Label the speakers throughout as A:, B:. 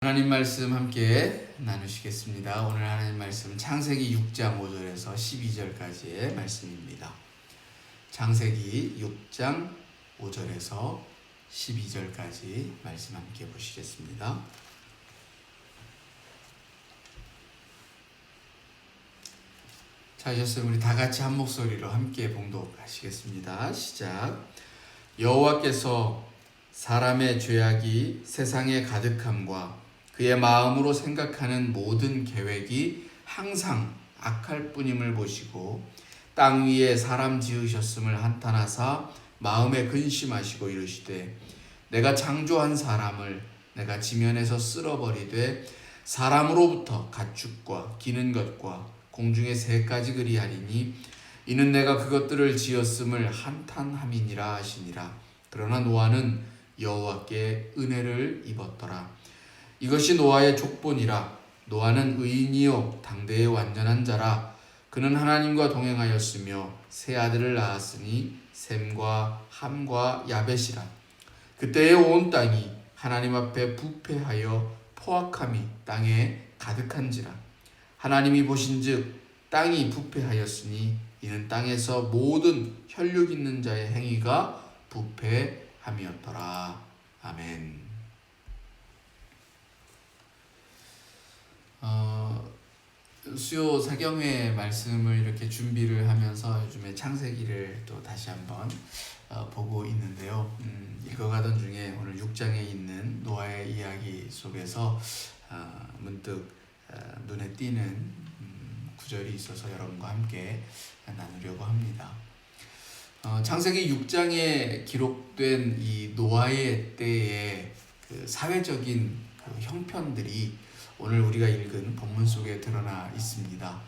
A: 하나님 말씀 함께 나누시겠습니다. 오늘 하나님 말씀 창세기 6장 5절에서 12절까지의 말씀입니다. 창세기 6장 5절에서 12절까지 말씀 함께 보시겠습니다. 찾으셨으면 우리 다 같이 한 목소리로 함께 봉독하시겠습니다. 시작. 여호와께서 사람의 죄악이 세상에 가득함과 그의 마음으로 생각하는 모든 계획이 항상 악할 뿐임을 보시고 땅 위에 사람 지으셨음을 한탄하사 마음에 근심하시고 이르시되 내가 창조한 사람을 내가 지면에서 쓸어버리되 사람으로부터 가축과 기는 것과 공중의 새까지 그리하리니 이는 내가 그것들을 지었음을 한탄함이니라 하시니라. 그러나 노아는 여호와께 은혜를 입었더라. 이것이 노아의 족본이라. 노아는 의인이요 당대의 완전한 자라. 그는 하나님과 동행하였으며 세 아들을 낳았으니 셈과 함과 야벳이라. 그때의 온 땅이 하나님 앞에 부패하여 포악함이 땅에 가득한지라. 하나님이 보신즉 땅이 부패하였으니 이는 땅에서 모든 혈육 있는 자의 행위가 부패함이었더라. 아멘. 수요 사경회 말씀을 이렇게 준비를 하면서 요즘에 창세기를 또 다시 한번 보고 있는데요. 읽어가던 중에 오늘 6장에 있는 노아의 이야기 속에서 문득 눈에 띄는 구절이 있어서 여러분과 함께 나누려고 합니다. 창세기 6장에 기록된 이 노아의 때의 그 사회적인 그 형편들이 오늘 우리가 읽은 본문 속에 드러나 있습니다.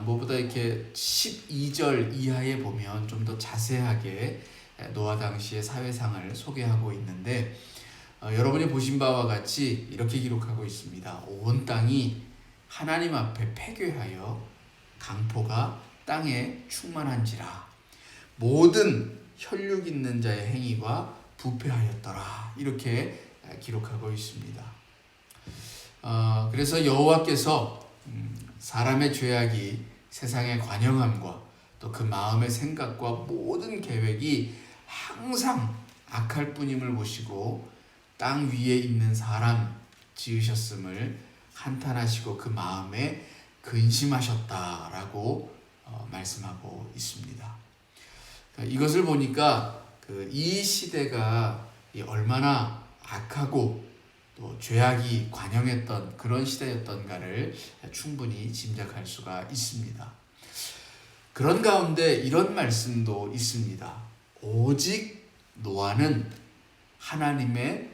A: 무엇보다 이렇게 12절 이하에 보면 좀 더 자세하게 노아 당시의 사회상을 소개하고 있는데 여러분이 보신 바와 같이 이렇게 기록하고 있습니다. 온 땅이 하나님 앞에 패괴하여 강포가 땅에 충만한지라. 모든 혈육 있는 자의 행위가 부패하였더라. 이렇게 기록하고 있습니다. 그래서 여호와께서 사람의 죄악이 세상의 관영함과 또 그 마음의 생각과 모든 계획이 항상 악할 뿐임을 보시고 땅 위에 있는 사람 지으셨음을 한탄하시고 그 마음에 근심하셨다라고 말씀하고 있습니다. 이것을 보니까 이 시대가 얼마나 악하고 또 죄악이 관영했던 그런 시대였던가를 충분히 짐작할 수가 있습니다. 그런 가운데 이런 말씀도 있습니다. 오직 노아는 하나님의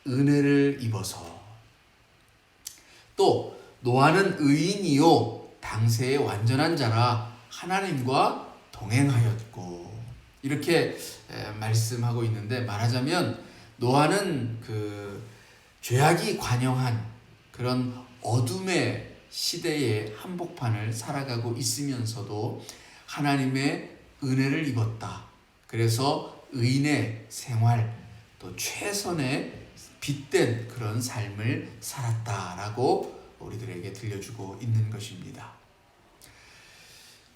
A: 은혜를 입어서, 또 노아는 의인이요 당세의 완전한 자라 하나님과 동행하였고, 이렇게 말씀하고 있는데, 말하자면 노아는 죄악이 관영한 그런 어둠의 시대의 한복판을 살아가고 있으면서도 하나님의 은혜를 입었다. 그래서 의인의 생활, 또 최선의 빛된 그런 삶을 살았다라고 우리들에게 들려주고 있는 것입니다.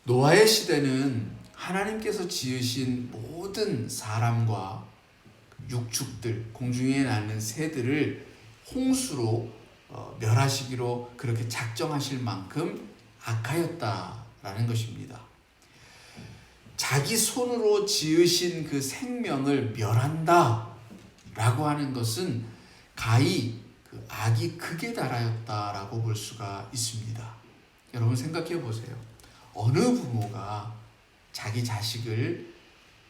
A: 노아의 시대는 하나님께서 지으신 모든 사람과 육축들, 공중에 나는 새들을 홍수로 멸하시기로 그렇게 작정하실 만큼 악하였다라는 것입니다. 자기 손으로 지으신 그 생명을 멸한다 라고 하는 것은 가히 그 악이 극에 달하였다라고 볼 수가 있습니다. 여러분 생각해 보세요. 어느 부모가 자기 자식을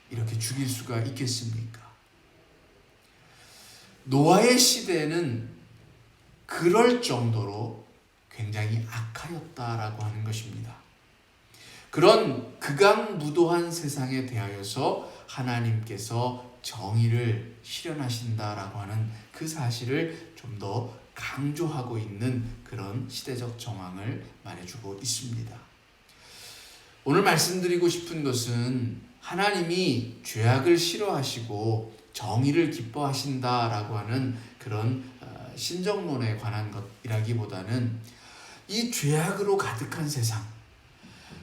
A: 이렇게 죽일 수가 있겠습니까? 노아의 시대는 그럴 정도로 굉장히 악하였다라고 하는 것입니다. 그런 극악무도한 세상에 대하여서 하나님께서 정의를 실현하신다라고 하는 그 사실을 좀 더 강조하고 있는 그런 시대적 정황을 말해주고 있습니다. 오늘 말씀드리고 싶은 것은 하나님이 죄악을 싫어하시고 정의를 기뻐하신다라고 하는 그런 신정론에 관한 것이라기보다는 이 죄악으로 가득한 세상,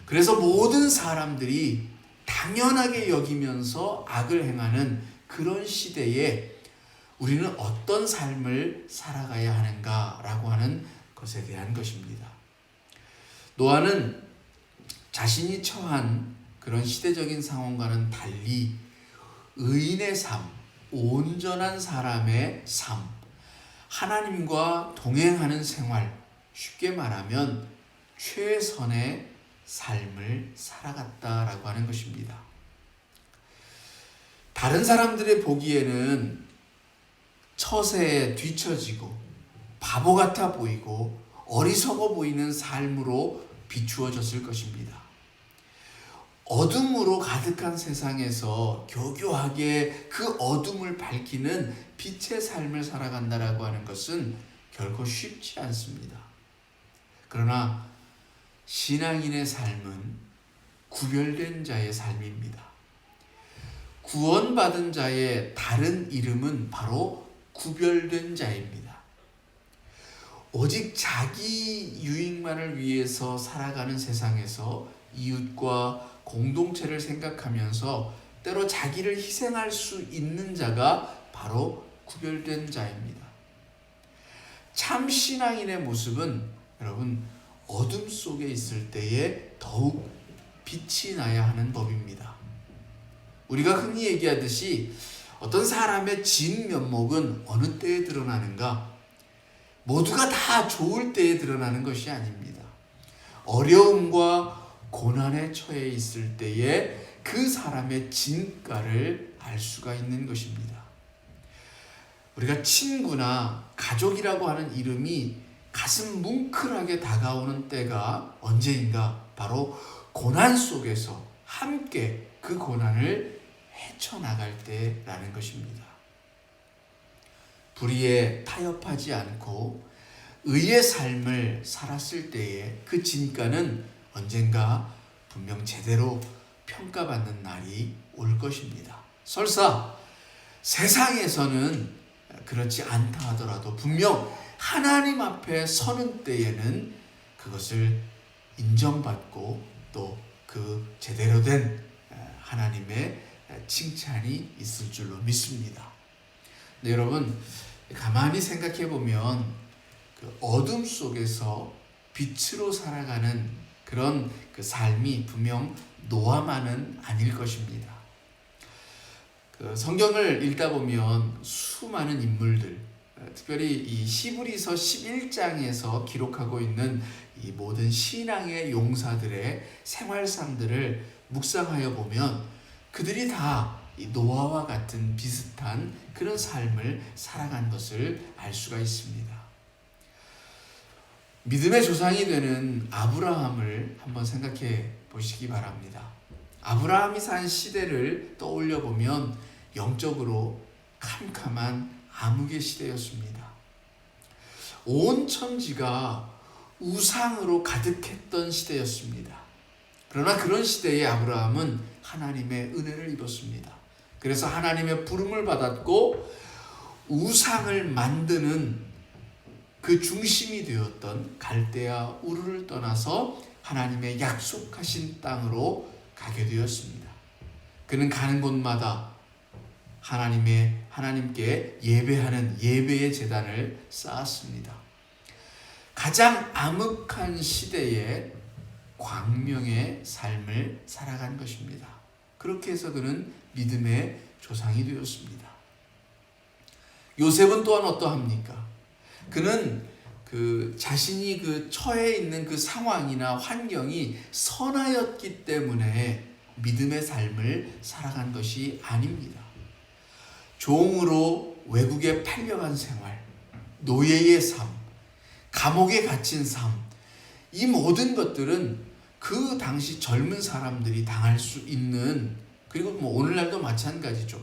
A: 그래서 모든 사람들이 당연하게 여기면서 악을 행하는 그런 시대에 우리는 어떤 삶을 살아가야 하는가라고 하는 것에 대한 것입니다. 노아는 자신이 처한 그런 시대적인 상황과는 달리 의인의 삶, 온전한 사람의 삶, 하나님과 동행하는 생활, 쉽게 말하면 최선의 삶을 살아갔다라고 하는 것입니다. 다른 사람들의 보기에는 처세에 뒤처지고 바보 같아 보이고 어리석어 보이는 삶으로 비추어졌을 것입니다. 어둠으로 가득한 세상에서 교교하게 그 어둠을 밝히는 빛의 삶을 살아간다라고 하는 것은 결코 쉽지 않습니다. 그러나 신앙인의 삶은 구별된 자의 삶입니다. 구원받은 자의 다른 이름은 바로 구별된 자입니다. 오직 자기 유익만을 위해서 살아가는 세상에서 이웃과 공동체를 생각하면서 때로 자기를 희생할 수 있는 자가 바로 구별된 자입니다. 참 신앙인의 모습은 여러분 어둠 속에 있을 때에 더욱 빛이 나야 하는 법입니다. 우리가 흔히 얘기하듯이 어떤 사람의 진면목은 어느 때에 드러나는가? 모두가 다 좋을 때에 드러나는 것이 아닙니다. 어려움과 고난에 처해 있을 때에 그 사람의 진가를 알 수가 있는 것입니다. 우리가 친구나 가족이라고 하는 이름이 가슴 뭉클하게 다가오는 때가 언제인가? 바로 고난 속에서 함께 그 고난을 헤쳐나갈 때라는 것입니다. 불의에 타협하지 않고 의의 삶을 살았을 때에 그 진가는 언젠가 분명 제대로 평가받는 날이 올 것입니다. 설사 세상에서는 그렇지 않다 하더라도 분명 하나님 앞에 서는 때에는 그것을 인정받고 또 그 제대로 된 하나님의 칭찬이 있을 줄로 믿습니다. 네, 여러분 가만히 생각해 보면 그 어둠 속에서 빛으로 살아가는 그런 그 삶이 분명 노아만은 아닐 것입니다. 그 성경을 읽다 보면 수많은 인물들, 특별히 이 히브리서 11장에서 기록하고 있는 이 모든 신앙의 용사들의 생활상들을 묵상하여 보면 그들이 다 이 노아와 같은 비슷한 그런 삶을 살아간 것을 알 수가 있습니다. 믿음의 조상이 되는 아브라함을 한번 생각해 보시기 바랍니다. 아브라함이 산 시대를 떠올려 보면 영적으로 캄캄한 암흑의 시대였습니다. 온 천지가 우상으로 가득했던 시대였습니다. 그러나 그런 시대에 아브라함은 하나님의 은혜를 입었습니다. 그래서 하나님의 부름을 받았고 우상을 만드는 그 중심이 되었던 갈대아 우르를 떠나서 하나님의 약속하신 땅으로 가게 되었습니다. 그는 가는 곳마다 하나님께 예배하는 예배의 제단을 쌓았습니다. 가장 암흑한 시대에 광명의 삶을 살아간 것입니다. 그렇게 해서 그는 믿음의 조상이 되었습니다. 요셉은 또한 어떠합니까? 그는 자신이 처해 있는 그 상황이나 환경이 선하였기 때문에 믿음의 삶을 살아간 것이 아닙니다. 종으로 외국에 팔려간 생활, 노예의 삶, 감옥에 갇힌 삶, 이 모든 것들은 그 당시 젊은 사람들이 당할 수 있는, 그리고 오늘날도 마찬가지죠.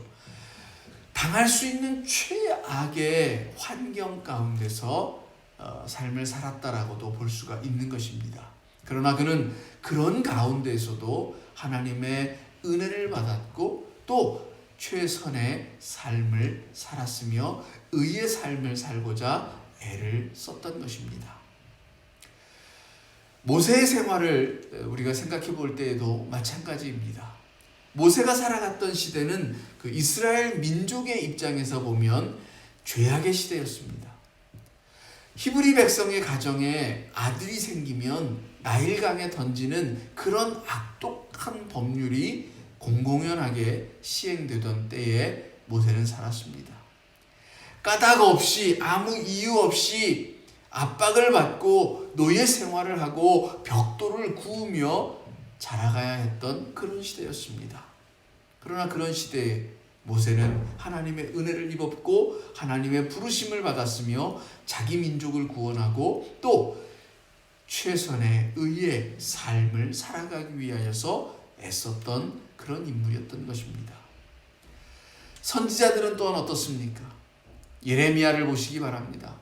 A: 당할 수 있는 최악의 환경 가운데서 삶을 살았다라고도 볼 수가 있는 것입니다. 그러나 그는 그런 가운데에서도 하나님의 은혜를 받았고 또 최선의 삶을 살았으며 의의 삶을 살고자 애를 썼던 것입니다. 모세의 생활을 우리가 생각해 볼 때에도 마찬가지입니다. 모세가 살아갔던 시대는 그 이스라엘 민족의 입장에서 보면 죄악의 시대였습니다. 히브리 백성의 가정에 아들이 생기면 나일강에 던지는 그런 악독한 법률이 공공연하게 시행되던 때에 모세는 살았습니다. 까닭 없이 아무 이유 없이 압박을 받고 노예 생활을 하고 벽돌을 구우며 자라가야 했던 그런 시대였습니다. 그러나 그런 시대에 모세는 하나님의 은혜를 입었고 하나님의 부르심을 받았으며 자기 민족을 구원하고 또 최선의 의의 삶을 살아가기 위하여서 애썼던 그런 인물이었던 것입니다. 선지자들은 또한 어떻습니까? 예레미야를 보시기 바랍니다.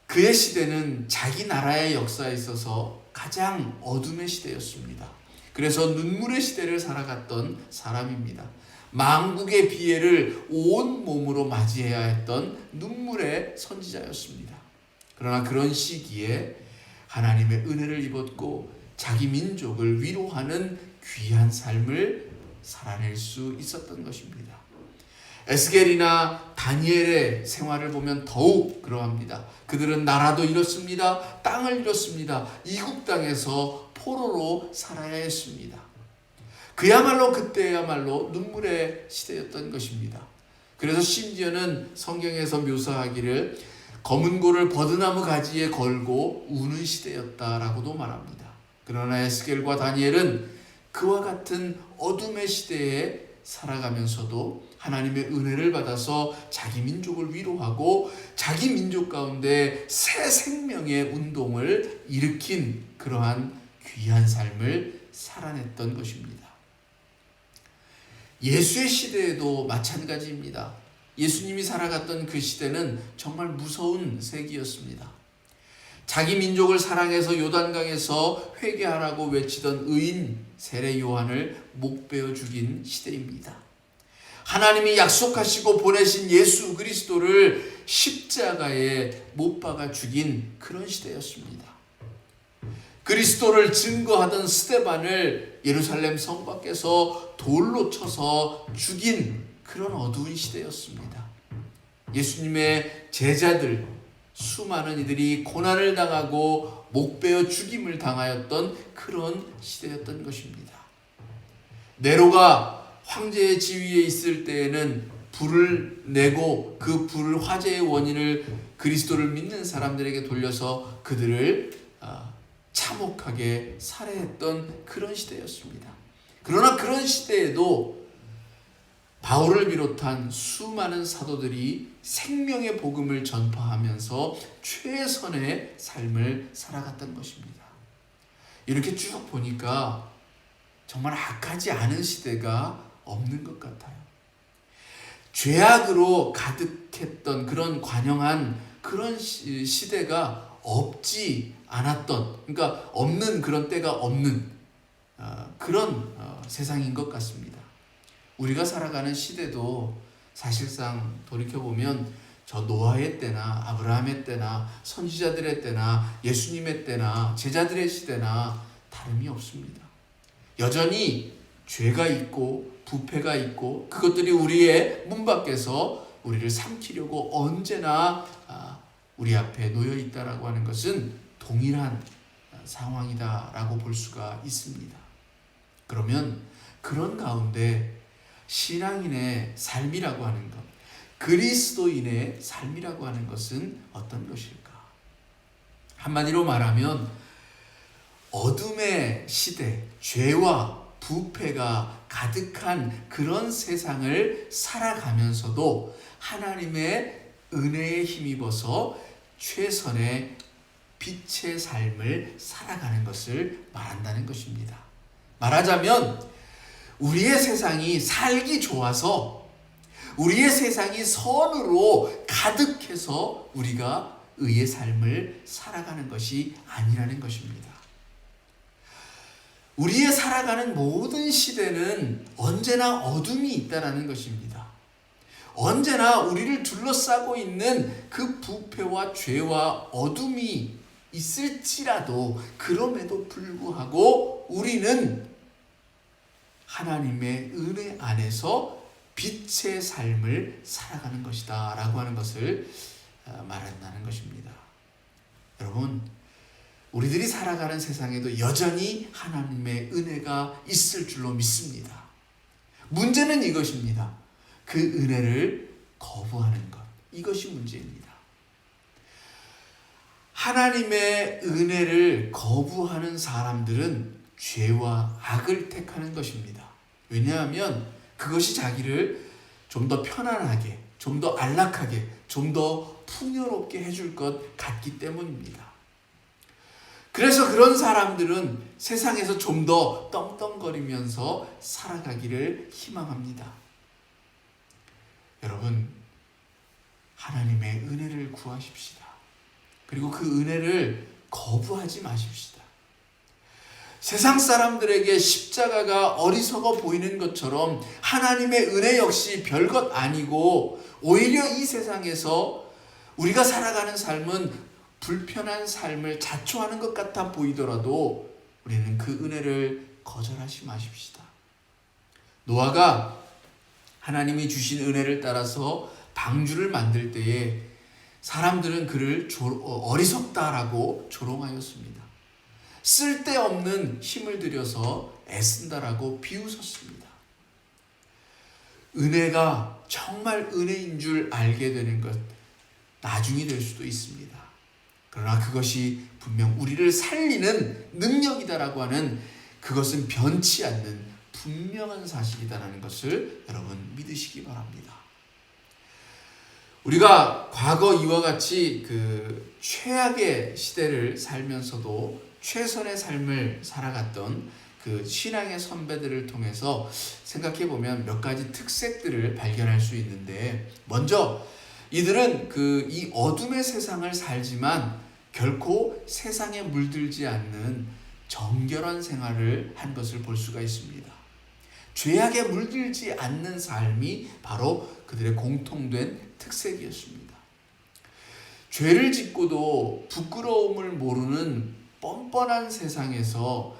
A: 그의 시대는 자기 나라의 역사에 있어서 가장 어둠의 시대였습니다. 그래서 눈물의 시대를 살아갔던 사람입니다. 망국의 비애를 온 몸으로 맞이해야 했던 눈물의 선지자였습니다. 그러나 그런 시기에 하나님의 은혜를 입었고 자기 민족을 위로하는 귀한 삶을 살아낼 수 있었던 것입니다. 에스겔이나 다니엘의 생활을 보면 더욱 그러합니다. 그들은 나라도 잃었습니다. 땅을 잃었습니다. 이국 땅에서 포로로 살아야 했습니다. 그야말로 그때야말로 눈물의 시대였던 것입니다. 그래서 심지어는 성경에서 묘사하기를 검은 고를 버드나무 가지에 걸고 우는 시대였다라고도 말합니다. 그러나 에스겔과 다니엘은 그와 같은 어둠의 시대에 살아가면서도 하나님의 은혜를 받아서 자기 민족을 위로하고 자기 민족 가운데 새 생명의 운동을 일으킨 그러한 귀한 삶을 살아냈던 것입니다. 예수의 시대에도 마찬가지입니다. 예수님이 살아갔던 그 시대는 정말 무서운 세기였습니다. 자기 민족을 사랑해서 요단강에서 회개하라고 외치던 의인 세례 요한을 목베어 죽인 시대입니다. 하나님이 약속하시고 보내신 예수 그리스도를 십자가에 못 박아 죽인 그런 시대였습니다. 그리스도를 증거하던 스데반을 예루살렘 성 밖에서 돌로 쳐서 죽인 그런 어두운 시대였습니다. 예수님의 제자들 수많은 이들이 고난을 당하고 목베어 죽임을 당하였던 그런 시대였던 것입니다. 네로가 황제의 지위에 있을 때에는 불을 내고 그 불 화재의 원인을 그리스도를 믿는 사람들에게 돌려서 그들을 참혹하게 살해했던 그런 시대였습니다. 그러나 그런 시대에도 바울을 비롯한 수많은 사도들이 생명의 복음을 전파하면서 최선의 삶을 살아갔던 것입니다. 이렇게 쭉 보니까 정말 악하지 않은 시대가 없는 것 같아요. 죄악으로 가득했던 그런 관영한 그런 시대가 없지 않았던, 그러니까 없는 그런 때가 없는 그런 세상인 것 같습니다. 우리가 살아가는 시대도 사실상 돌이켜보면 저 노아의 때나 아브라함의 때나 선지자들의 때나 예수님의 때나 제자들의 시대나 다름이 없습니다. 여전히 죄가 있고 부패가 있고 그것들이 우리의 문 밖에서 우리를 삼키려고 언제나 우리 앞에 놓여 있다라고 하는 것은 동일한 상황이다라고 볼 수가 있습니다. 그러면 그런 가운데 신앙인의 삶이라고 하는 것, 그리스도인의 삶이라고 하는 것은 어떤 것일까? 한마디로 말하면 어둠의 시대, 죄와 부패가 가득한 그런 세상을 살아가면서도 하나님의 은혜에 힘입어서 최선의 빛의 삶을 살아가는 것을 말한다는 것입니다. 말하자면 우리의 세상이 살기 좋아서 우리의 세상이 선으로 가득해서 우리가 의의 삶을 살아가는 것이 아니라는 것입니다. 우리의 살아가는 모든 시대는 언제나 어둠이 있다라는 것입니다. 언제나 우리를 둘러싸고 있는 그 부패와 죄와 어둠이 있을지라도 그럼에도 불구하고 우리는 하나님의 은혜 안에서 빛의 삶을 살아가는 것이다 라고 하는 것을 말한다는 것입니다. 여러분, 우리들이 살아가는 세상에도 여전히 하나님의 은혜가 있을 줄로 믿습니다. 문제는 이것입니다. 그 은혜를 거부하는 것, 이것이 문제입니다. 하나님의 은혜를 거부하는 사람들은 죄와 악을 택하는 것입니다. 왜냐하면 그것이 자기를 좀 더 편안하게, 좀 더 안락하게, 좀 더 풍요롭게 해줄 것 같기 때문입니다. 그래서 그런 사람들은 세상에서 좀 더 떵떵거리면서 살아가기를 희망합니다. 여러분, 하나님의 은혜를 구하십시다. 그리고 그 은혜를 거부하지 마십시다. 세상 사람들에게 십자가가 어리석어 보이는 것처럼 하나님의 은혜 역시 별것 아니고 오히려 이 세상에서 우리가 살아가는 삶은 불편한 삶을 자초하는 것 같아 보이더라도 우리는 그 은혜를 거절하지 마십시다. 노아가 하나님이 주신 은혜를 따라서 방주를 만들 때에 사람들은 그를 어리석다라고 조롱하였습니다. 쓸데없는 힘을 들여서 애쓴다라고 비웃었습니다. 은혜가 정말 은혜인 줄 알게 되는 것 나중이 될 수도 있습니다. 그러나 그것이 분명 우리를 살리는 능력이다라고 하는 그것은 변치 않는 분명한 사실이다라는 것을 여러분 믿으시기 바랍니다. 우리가 과거 이와 같이 그 최악의 시대를 살면서도 최선의 삶을 살아갔던 그 신앙의 선배들을 통해서 생각해 보면 몇 가지 특색들을 발견할 수 있는데, 먼저 이들은 이 어둠의 세상을 살지만 결코 세상에 물들지 않는 정결한 생활을 한 것을 볼 수가 있습니다. 죄악에 물들지 않는 삶이 바로 그들의 공통된 특색이었습니다. 죄를 짓고도 부끄러움을 모르는 뻔뻔한 세상에서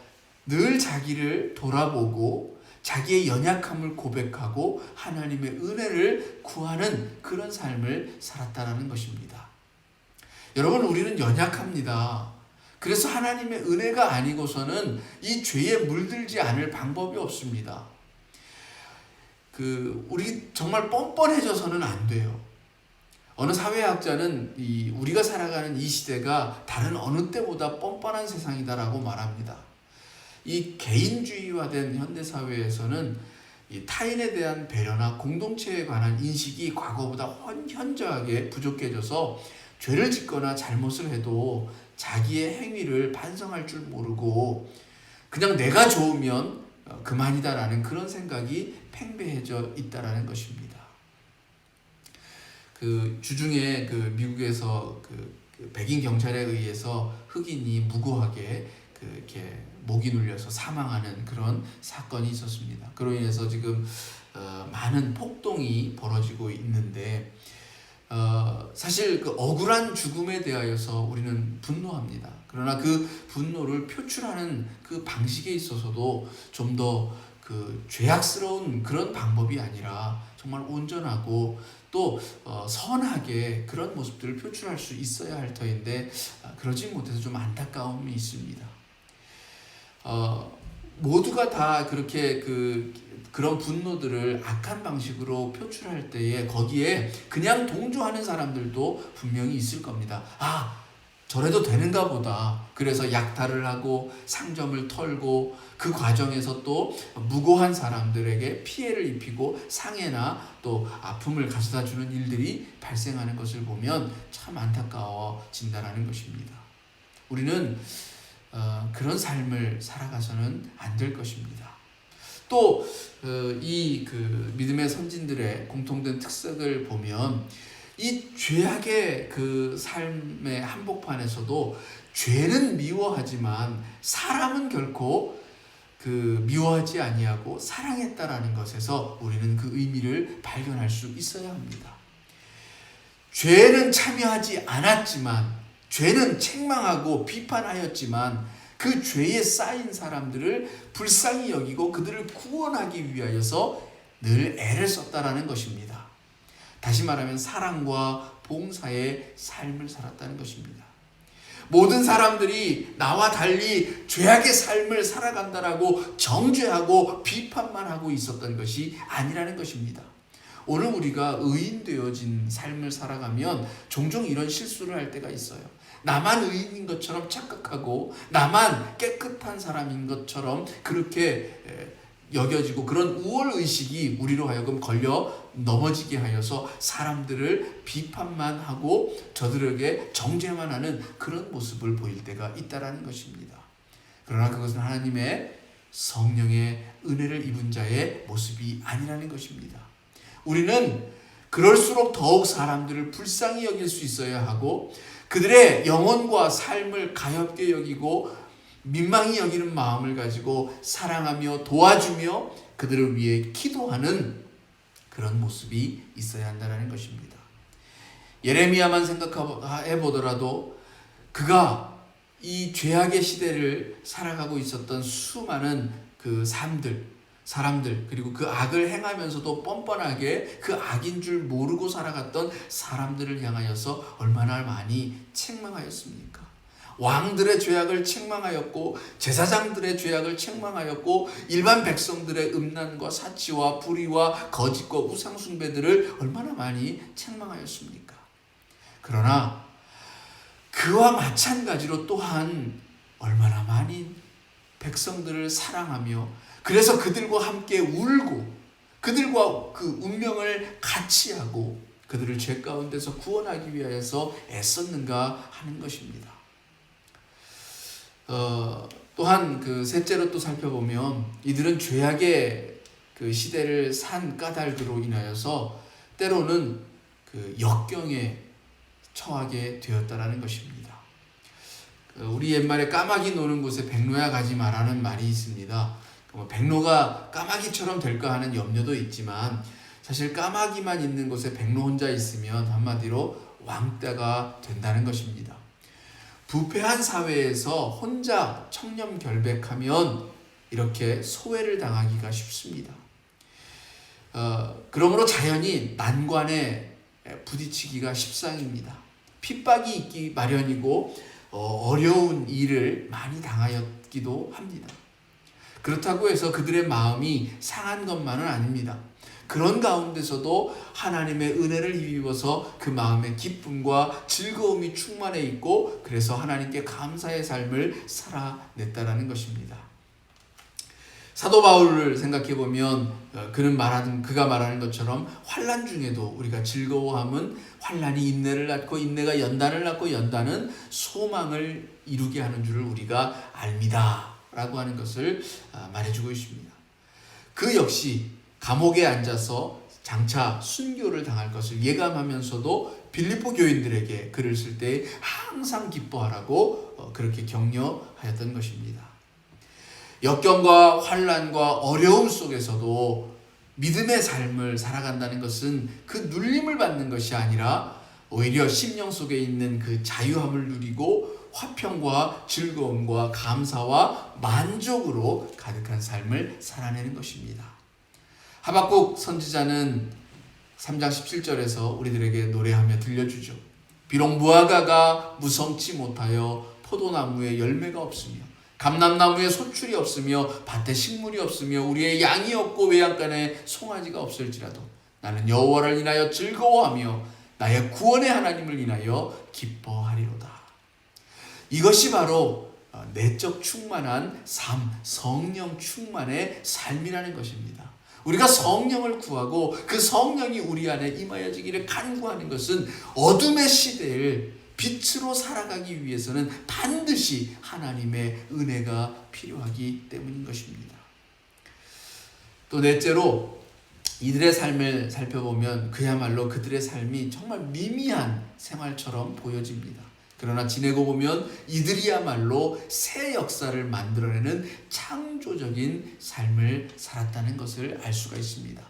A: 늘 자기를 돌아보고 자기의 연약함을 고백하고 하나님의 은혜를 구하는 그런 삶을 살았다는 것입니다. 여러분, 우리는 연약합니다. 그래서 하나님의 은혜가 아니고서는 이 죄에 물들지 않을 방법이 없습니다. 우리 정말 뻔뻔해져서는 안 돼요. 어느 사회학자는 우리가 살아가는 이 시대가 다른 어느 때보다 뻔뻔한 세상이다라고 말합니다. 이 개인주의화된 현대사회에서는 이 타인에 대한 배려나 공동체에 관한 인식이 과거보다 현저하게 부족해져서 죄를 짓거나 잘못을 해도 자기의 행위를 반성할 줄 모르고 그냥 내가 좋으면 그만이다라는 그런 생각이 팽배해져 있다라는 것입니다. 주중에 미국에서 백인 경찰에 의해서 흑인이 무고하게 이렇게 목이 눌려서 사망하는 그런 사건이 있었습니다. 그로 인해서 지금 많은 폭동이 벌어지고 있는데, 사실 그 억울한 죽음에 대하여서 우리는 분노합니다. 그러나 그 분노를 표출하는 그 방식에 있어서도 좀 더 죄악스러운 그런 방법이 아니라 정말 온전하고 또 선하게 그런 모습들을 표출할 수 있어야 할 터인데 그러지 못해서 좀 안타까움이 있습니다. 모두가 다 그렇게 그런 분노들을 악한 방식으로 표출할 때에 거기에 그냥 동조하는 사람들도 분명히 있을 겁니다. 저래도 되는가 보다. 그래서 약탈을 하고 상점을 털고 그 과정에서 또 무고한 사람들에게 피해를 입히고 상해나 또 아픔을 가져다 주는 일들이 발생하는 것을 보면 참 안타까워진다는 것입니다. 우리는 그런 삶을 살아가서는 안 될 것입니다. 또 이 믿음의 선진들의 공통된 특색을 보면 이 죄악의 그 삶의 한복판에서도 죄는 미워하지만 사람은 결코 미워하지 아니하고 사랑했다라는 것에서 우리는 그 의미를 발견할 수 있어야 합니다. 죄는 참여하지 않았지만, 죄는 책망하고 비판하였지만 그 죄에 쌓인 사람들을 불쌍히 여기고 그들을 구원하기 위하여서 늘 애를 썼다라는 것입니다. 다시 말하면 사랑과 봉사의 삶을 살았다는 것입니다. 모든 사람들이 나와 달리 죄악의 삶을 살아간다라고 정죄하고 비판만 하고 있었던 것이 아니라는 것입니다. 오늘 우리가 의인 되어진 삶을 살아가면 종종 이런 실수를 할 때가 있어요. 나만 의인인 것처럼 착각하고 나만 깨끗한 사람인 것처럼 그렇게 여겨지고, 그런 우월의식이 우리로 하여금 걸려 넘어지게 하여서 사람들을 비판만 하고 저들에게 정죄만 하는 그런 모습을 보일 때가 있다라는 것입니다. 그러나 그것은 하나님의 성령의 은혜를 입은 자의 모습이 아니라는 것입니다. 우리는 그럴수록 더욱 사람들을 불쌍히 여길 수 있어야 하고, 그들의 영혼과 삶을 가엾게 여기고 민망히 여기는 마음을 가지고 사랑하며 도와주며 그들을 위해 기도하는 그런 모습이 있어야 한다는 것입니다. 예레미야만 생각해 보더라도 그가 이 죄악의 시대를 살아가고 있었던 수많은 그 사람들, 그리고 그 악을 행하면서도 뻔뻔하게 그 악인 줄 모르고 살아갔던 사람들을 향하여서 얼마나 많이 책망하였습니까? 왕들의 죄악을 책망하였고, 제사장들의 죄악을 책망하였고, 일반 백성들의 음란과 사치와 불의와 거짓과 우상숭배들을 얼마나 많이 책망하였습니까? 그러나 그와 마찬가지로 또한 얼마나 많이 백성들을 사랑하며, 그래서 그들과 함께 울고 그들과 그 운명을 같이 하고 그들을 죄 가운데서 구원하기 위하여서 애썼는가 하는 것입니다. 또한 그 셋째로 또 살펴보면 이들은 죄악의 그 시대를 산 까닭으로 인하여서 때로는 그 역경에 처하게 되었다라는 것입니다. 우리 옛말에 까마귀 노는 곳에 백로야 가지 마라는 말이 있습니다. 백로가 까마귀처럼 될까 하는 염려도 있지만, 사실 까마귀만 있는 곳에 백로 혼자 있으면 한마디로 왕따가 된다는 것입니다. 부패한 사회에서 혼자 청렴결백하면 이렇게 소외를 당하기가 쉽습니다. 그러므로 자연히 난관에 부딪히기가 십상입니다. 핍박이 있기 마련이고 어려운 일을 많이 당하였기도 합니다. 그렇다고 해서 그들의 마음이 상한 것만은 아닙니다. 그런 가운데서도 하나님의 은혜를 힘입어서 그 마음에 기쁨과 즐거움이 충만해 있고, 그래서 하나님께 감사의 삶을 살아냈다라는 것입니다. 사도 바울을 생각해 보면 그가 말하는 것처럼 환난 중에도 우리가 즐거워함은 환난이 인내를 낳고 인내가 연단을 낳고 연단은 소망을 이루게 하는 줄을 우리가 압니다 라고 하는 것을 말해주고 있습니다. 그 역시 감옥에 앉아서 장차 순교를 당할 것을 예감하면서도 빌립보 교인들에게 글을 쓸 때 항상 기뻐하라고 그렇게 격려하였던 것입니다. 역경과 환난과 어려움 속에서도 믿음의 삶을 살아간다는 것은 그 눌림을 받는 것이 아니라 오히려 심령 속에 있는 그 자유함을 누리고 화평과 즐거움과 감사와 만족으로 가득한 삶을 살아내는 것입니다. 하박국 선지자는 3장 17절에서 우리들에게 노래하며 들려주죠. 비록 무화과가 무성치 못하여 포도나무에 열매가 없으며 감람나무에 소출이 없으며 밭에 식물이 없으며 우리의 양이 없고 외양간에 송아지가 없을지라도 나는 여호와를 인하여 즐거워하며 나의 구원의 하나님을 인하여 기뻐하리로다. 이것이 바로 내적 충만한 삶, 성령 충만의 삶이라는 것입니다. 우리가 성령을 구하고 그 성령이 우리 안에 임하여지기를 간구하는 것은 어둠의 시대를 빛으로 살아가기 위해서는 반드시 하나님의 은혜가 필요하기 때문인 것입니다. 또 넷째로 이들의 삶을 살펴보면 그야말로 그들의 삶이 정말 미미한 생활처럼 보여집니다. 그러나 지내고 보면 이들이야말로 새 역사를 만들어내는 창조적인 삶을 살았다는 것을 알 수가 있습니다.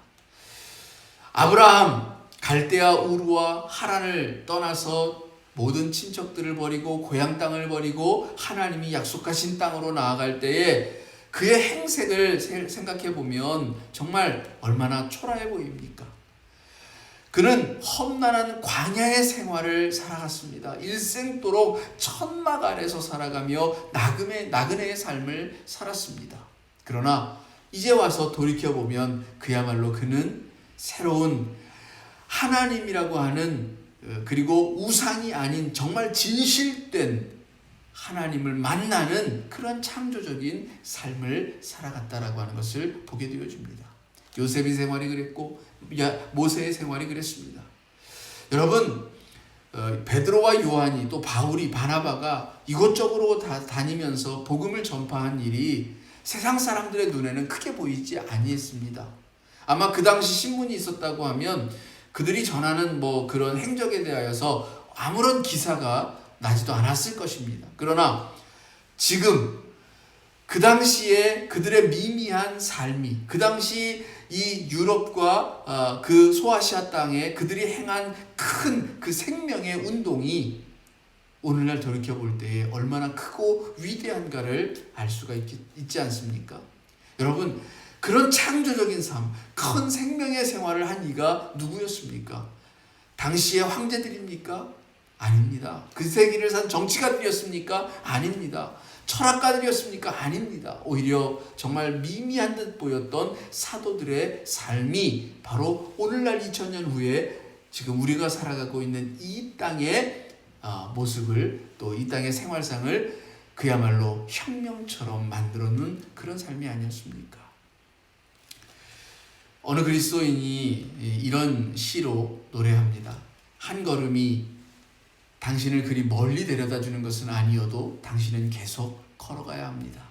A: 아브라함 갈대아 우르와 하란을 떠나서 모든 친척들을 버리고 고향 땅을 버리고 하나님이 약속하신 땅으로 나아갈 때에 그의 행색을 생각해 보면 정말 얼마나 초라해 보입니까? 그는 험난한 광야의 생활을 살아갔습니다. 일생도록 천막 아래서 살아가며 나그네의 삶을 살았습니다. 그러나 이제 와서 돌이켜보면 그야말로 그는 새로운 하나님이라고 하는, 그리고 우상이 아닌 정말 진실된 하나님을 만나는 그런 창조적인 삶을 살아갔다라고 하는 것을 보게 되어집니다. 요셉의 생활이 그랬고 모세의 생활이 그랬습니다. 여러분, 베드로와 요한이 또 바울이 바나바가 이곳저곳으로 다니면서 복음을 전파한 일이 세상 사람들의 눈에는 크게 보이지 아니했습니다. 아마 그 당시 신문이 있었다고 하면 그들이 전하는 그런 행적에 대하여서 아무런 기사가 나지도 않았을 것입니다. 그러나 지금 그 당시에 그들의 미미한 삶이, 그 당시 이 유럽과 그 소아시아 땅에 그들이 행한 큰 그 생명의 운동이 오늘날 돌이켜볼 때에 얼마나 크고 위대한가를 알 수가 있지 않습니까? 여러분, 그런 창조적인 삶, 큰 생명의 생활을 한 이가 누구였습니까? 당시의 황제들입니까? 아닙니다. 그 세기를 산 정치가들이었습니까? 아닙니다. 철학가들이었습니까? 아닙니다. 오히려 정말 미미한 듯 보였던 사도들의 삶이 바로 오늘날 2000년 후에 지금 우리가 살아가고 있는 이 땅의 모습을, 또 이 땅의 생활상을 그야말로 혁명처럼 만들어놓은 그런 삶이 아니었습니까? 어느 그리스도인이 이런 시로 노래합니다. 한 걸음이 당신을 그리 멀리 데려다 주는 것은 아니어도 당신은 계속 걸어가야 합니다.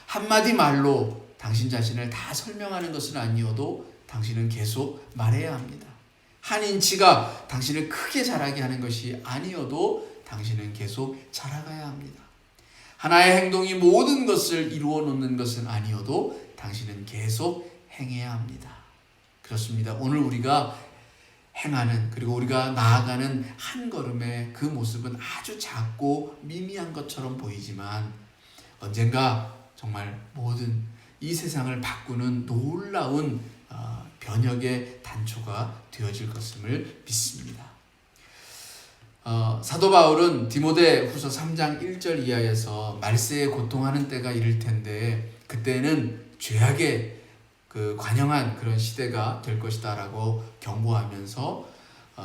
A: 한마디 말로 당신 자신을 다 설명하는 것은 아니어도 당신은 계속 말해야 합니다. 한 인치가 당신을 크게 자라게 하는 것이 아니어도 당신은 계속 자라가야 합니다. 하나의 행동이 모든 것을 이루어 놓는 것은 아니어도 당신은 계속 행해야 합니다. 그렇습니다. 오늘 우리가 행하는, 그리고 우리가 나아가는 한 걸음의 그 모습은 아주 작고 미미한 것처럼 보이지만 언젠가 정말 모든 이 세상을 바꾸는 놀라운 변혁의 단초가 되어질 것임을 믿습니다. 사도 바울은 디모데 후서 3장 1절 이하에서 말세에 고통하는 때가 이를 텐데 그때는 죄악의 그 관영한 그런 시대가 될 것이다 라고 경고하면서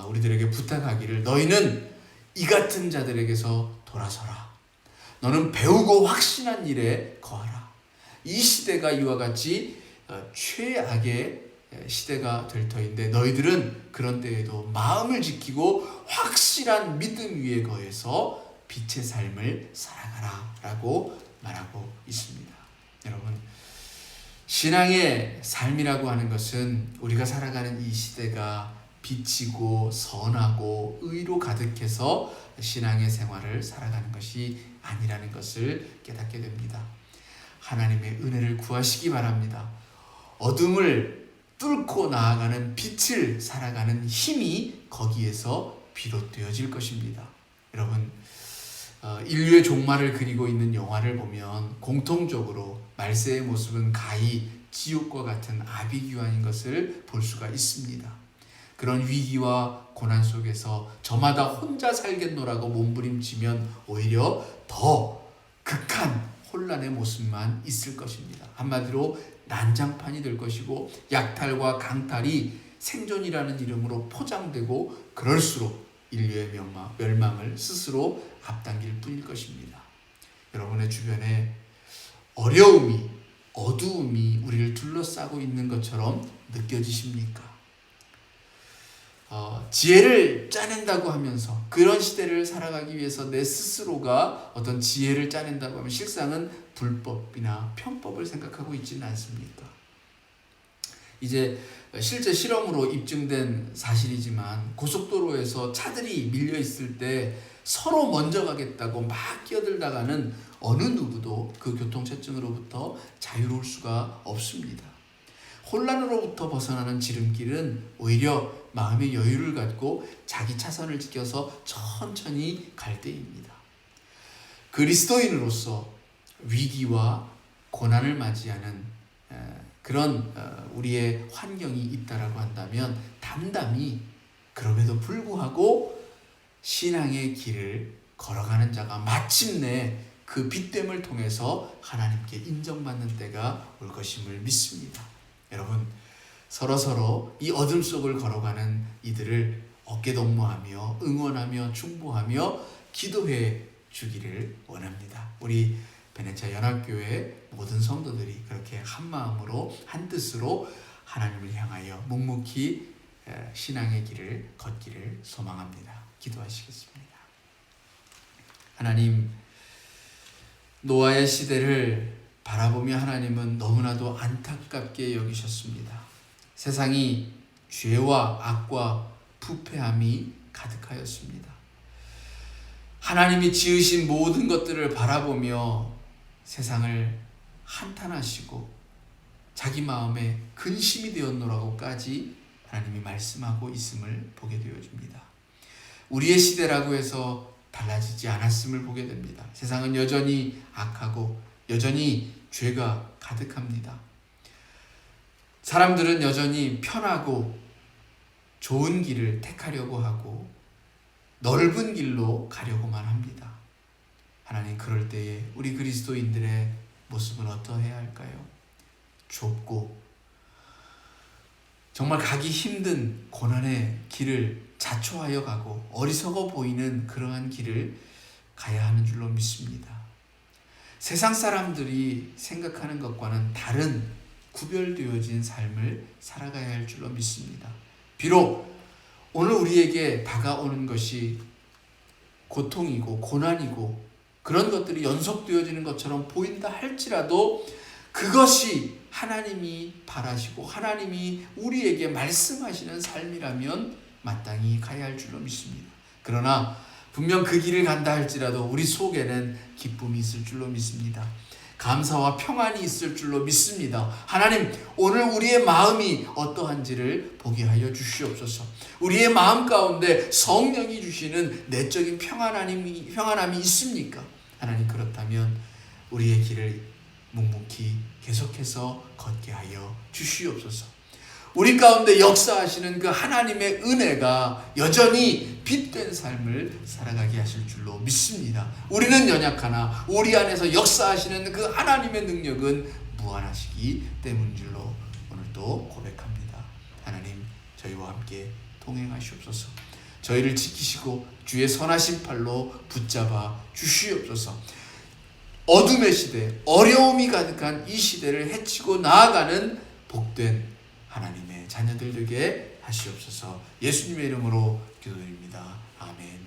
A: 우리들에게 부탁하기를, 너희는 이 같은 자들에게서 돌아서라. 너는 배우고 확신한 일에 거하라. 이 시대가 이와 같이 최악의 시대가 될 터인데 너희들은 그런 때에도 마음을 지키고 확실한 믿음 위에 거해서 빛의 삶을 살아가라 라고 말하고 있습니다. 여러분, 신앙의 삶이라고 하는 것은 우리가 살아가는 이 시대가 빛이고 선하고 의로 가득해서 신앙의 생활을 살아가는 것이 아니라는 것을 깨닫게 됩니다. 하나님의 은혜를 구하시기 바랍니다. 어둠을 뚫고 나아가는 빛을 살아가는 힘이 거기에서 비롯되어질 것입니다. 여러분, 인류의 종말을 그리고 있는 영화를 보면 공통적으로 말세의 모습은 가히 지옥과 같은 아비규환인 것을 볼 수가 있습니다. 그런 위기와 고난 속에서 저마다 혼자 살겠노라고 몸부림치면 오히려 더 극한 혼란의 모습만 있을 것입니다. 한마디로 난장판이 될 것이고 약탈과 강탈이 생존이라는 이름으로 포장되고 그럴수록 인류의 멸망을 스스로 앞당길 뿐일 것입니다. 여러분의 주변에 어려움이, 어두움이 우리를 둘러싸고 있는 것처럼 느껴지십니까? 지혜를 짜낸다고 하면서 그런 시대를 살아가기 위해서 내 스스로가 어떤 지혜를 짜낸다고 하면 실상은 불법이나 편법을 생각하고 있지는 않습니까? 이제 실제 실험으로 입증된 사실이지만 고속도로에서 차들이 밀려 있을 때 서로 먼저 가겠다고 막 끼어들다가는 어느 누구도 그 교통체증으로부터 자유로울 수가 없습니다. 혼란으로부터 벗어나는 지름길은 오히려 마음의 여유를 갖고 자기 차선을 지켜서 천천히 갈 때입니다. 그리스도인으로서 위기와 고난을 맞이하는 그런 우리의 환경이 있다라고 한다면 담담히 그럼에도 불구하고 신앙의 길을 걸어가는 자가 마침내 그 빛됨을 통해서 하나님께 인정받는 때가 올 것임을 믿습니다. 여러분, 서로서로 이 어둠 속을 걸어가는 이들을 어깨동무하며 응원하며 중보하며 기도해 주기를 원합니다. 우리 베네치아 연합교회 모든 성도들이 그렇게 한 마음으로 한 뜻으로 하나님을 향하여 묵묵히 신앙의 길을 걷기를 소망합니다. 기도하시겠습니다. 하나님, 노아의 시대를 바라보며 하나님은 너무나도 안타깝게 여기셨습니다. 세상이 죄와 악과 부패함이 가득하였습니다. 하나님이 지으신 모든 것들을 바라보며 세상을 한탄하시고 자기 마음에 근심이 되었노라고까지 하나님이 말씀하고 있음을 보게 되어집니다. 우리의 시대라고 해서 달라지지 않았음을 보게 됩니다. 세상은 여전히 악하고 여전히 죄가 가득합니다. 사람들은 여전히 편하고 좋은 길을 택하려고 하고 넓은 길로 가려고만 합니다. 하나님, 그럴 때에 우리 그리스도인들의 모습은 어떠해야 할까요? 좁고 정말 가기 힘든 고난의 길을 자초하여 가고 어리석어 보이는 그러한 길을 가야 하는 줄로 믿습니다. 세상 사람들이 생각하는 것과는 다른 구별되어진 삶을 살아가야 할 줄로 믿습니다. 비록 오늘 우리에게 다가오는 것이 고통이고 고난이고 그런 것들이 연속되어지는 것처럼 보인다 할지라도 그것이 하나님이 바라시고 하나님이 우리에게 말씀하시는 삶이라면 마땅히 가야 할 줄로 믿습니다. 그러나 분명 그 길을 간다 할지라도 우리 속에는 기쁨이 있을 줄로 믿습니다. 감사와 평안이 있을 줄로 믿습니다. 하나님, 오늘 우리의 마음이 어떠한지를 보게 하여 주시옵소서. 우리의 마음 가운데 성령이 주시는 내적인 평안함이 있습니까? 하나님, 그렇다면 우리의 길을 묵묵히 계속해서 걷게 하여 주시옵소서. 우리 가운데 역사하시는 그 하나님의 은혜가 여전히 빛된 삶을 살아가게 하실 줄로 믿습니다. 우리는 연약하나 우리 안에서 역사하시는 그 하나님의 능력은 무한하시기 때문인 줄로 오늘도 고백합니다. 하나님, 저희와 함께 동행하시옵소서. 저희를 지키시고 주의 선하신 팔로 붙잡아 주시옵소서. 어둠의 시대, 어려움이 가득한 이 시대를 헤치고 나아가는 복된 하나님의 자녀들 되게 하시옵소서. 예수님의 이름으로 기도드립니다. 아멘.